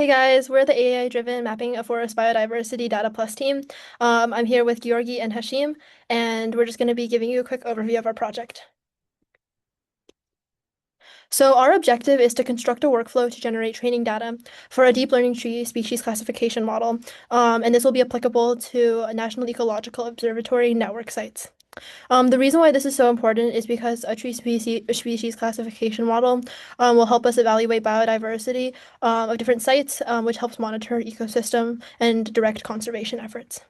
Hey guys, we're the AI-driven mapping of forest biodiversity data plus team. I'm here with Georgi and Hashim, and we're just going to be giving you a quick overview of our project. So our objective is to construct a workflow to generate training data for a deep learning tree species classification model, and this will be applicable to National Ecological Observatory network sites. The reason why this is so important is because a tree species classification model will help us evaluate biodiversity of different sites, which helps monitor ecosystem and direct conservation efforts.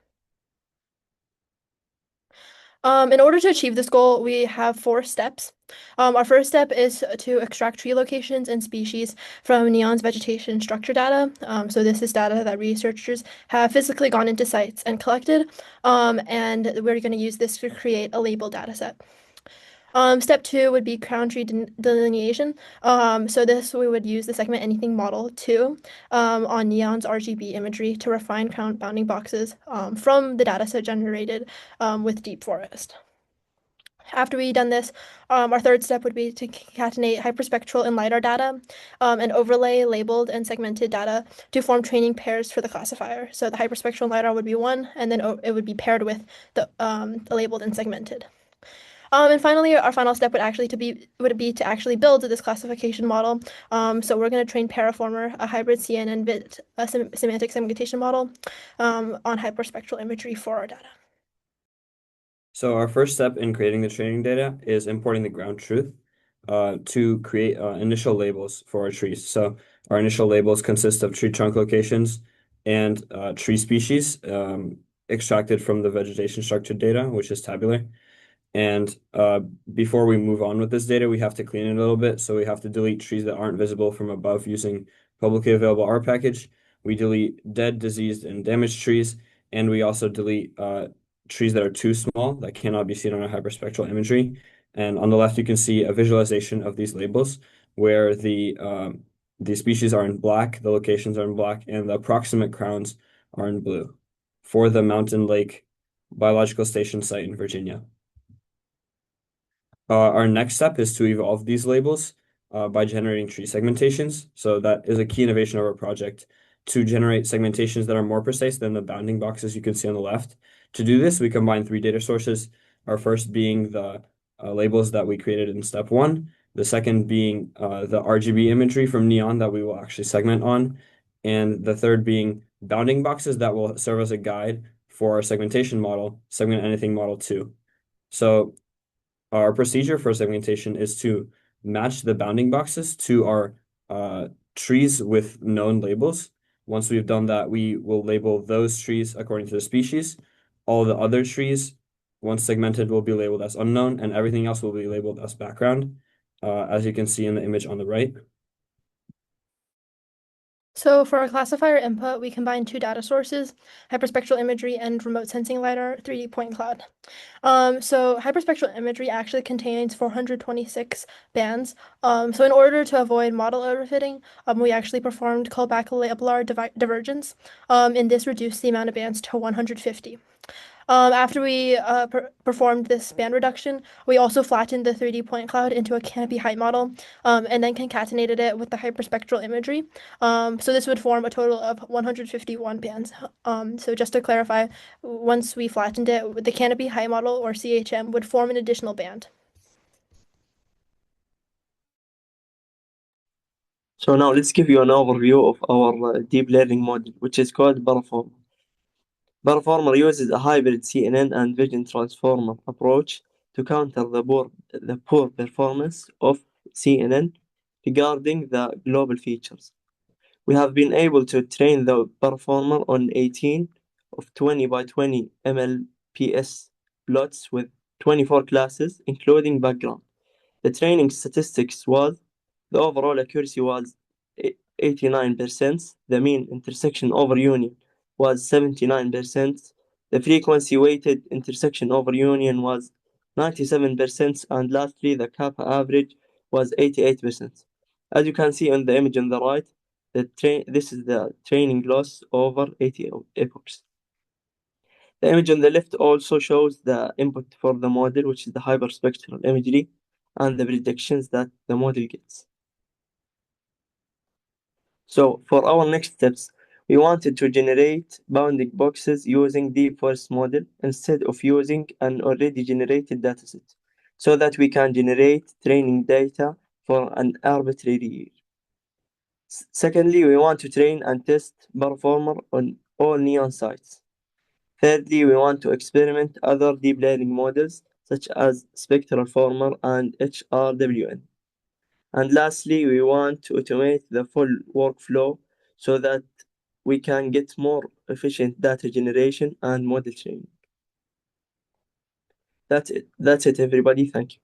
In order to achieve this goal, we have 4 steps. Our first step is to extract tree locations and species from NEON's vegetation structure data. So this is data that researchers have physically gone into sites and collected, and we're going to use this to create a label dataset. Step 2 would be crown tree delineation. So this we would use the segment anything model 2 on Neon's RGB imagery to refine crown bounding boxes from the dataset generated with deep forest. After we've done this, our third step would be to concatenate hyperspectral and LiDAR data and overlay labeled and segmented data to form training pairs for the classifier. So the hyperspectral and LiDAR would be one, and then it would be paired with the labeled and segmented. And finally, our final step would be to actually build this classification model. So we're going to train Paraformer, a hybrid CNN bit semantic segmentation model, on hyperspectral imagery for our data. So our first step in creating the training data is importing the ground truth to create initial labels for our trees. So our initial labels consist of tree trunk locations and tree species extracted from the vegetation structure data, which is tabular. And before we move on with this data, we have to clean it a little bit. So we have to delete trees that aren't visible from above using publicly available R package. We delete dead, diseased, and damaged trees. And we also delete trees that are too small that cannot be seen on a hyperspectral imagery. And on the left, you can see a visualization of these labels where the species are in black, the locations are in black, and the approximate crowns are in blue for the Mountain Lake Biological Station site in Virginia. Our next step is to evolve these labels by generating tree segmentations. So that is a key innovation of our project to generate segmentations that are more precise than the bounding boxes you can see on the left. To do this, we combine 3 data sources. Our first being the labels that we created in step 1. The second being the RGB imagery from Neon that we will actually segment on. And the third being bounding boxes that will serve as a guide for our segmentation model, segment anything model 2. So our procedure for segmentation is to match the bounding boxes to our trees with known labels. Once we've done that, we will label those trees according to the species. All the other trees, once segmented, will be labeled as unknown, and everything else will be labeled as background, as you can see in the image on the right. So for our classifier input, we combine 2 data sources, hyperspectral imagery and remote sensing LiDAR 3D point cloud. So hyperspectral imagery actually contains 426 bands. So in order to avoid model overfitting, we actually performed callback-labelar divergence, and this reduced the amount of bands to 150. After we performed this band reduction, we also flattened the 3D point cloud into a canopy height model, and then concatenated it with the hyperspectral imagery. So this would form a total of 151 bands. So just to clarify, once we flattened it, the canopy height model, or CHM, would form an additional band. So now let's give you an overview of our deep learning model, which is called Paraformer. Paraformer uses a hybrid CNN and vision transformer approach to counter the poor performance of CNN regarding the global features. We have been able to train the Paraformer on 18 of 20 by 20 MLPS plots with 24 classes, including background. The training statistics was the overall accuracy was 89%, the mean intersection over union was 79%, the frequency weighted intersection over union was 97%, and lastly, the kappa average was 88%. As you can see on the image on the right, this is the training loss over 80 epochs. The image on the left also shows the input for the model, which is the hyperspectral imagery, and the predictions that the model gets. So for our next steps, we wanted to generate bounding boxes using deep forest model instead of using an already generated dataset, so that we can generate training data for an arbitrary year. Secondly, we want to train and test Performer on all NEON sites. Thirdly, we want to experiment other deep learning models such as Spectral Former and HRWN. And lastly, we want to automate the full workflow so that we can get more efficient data generation and model training. That's it, everybody. Thank you.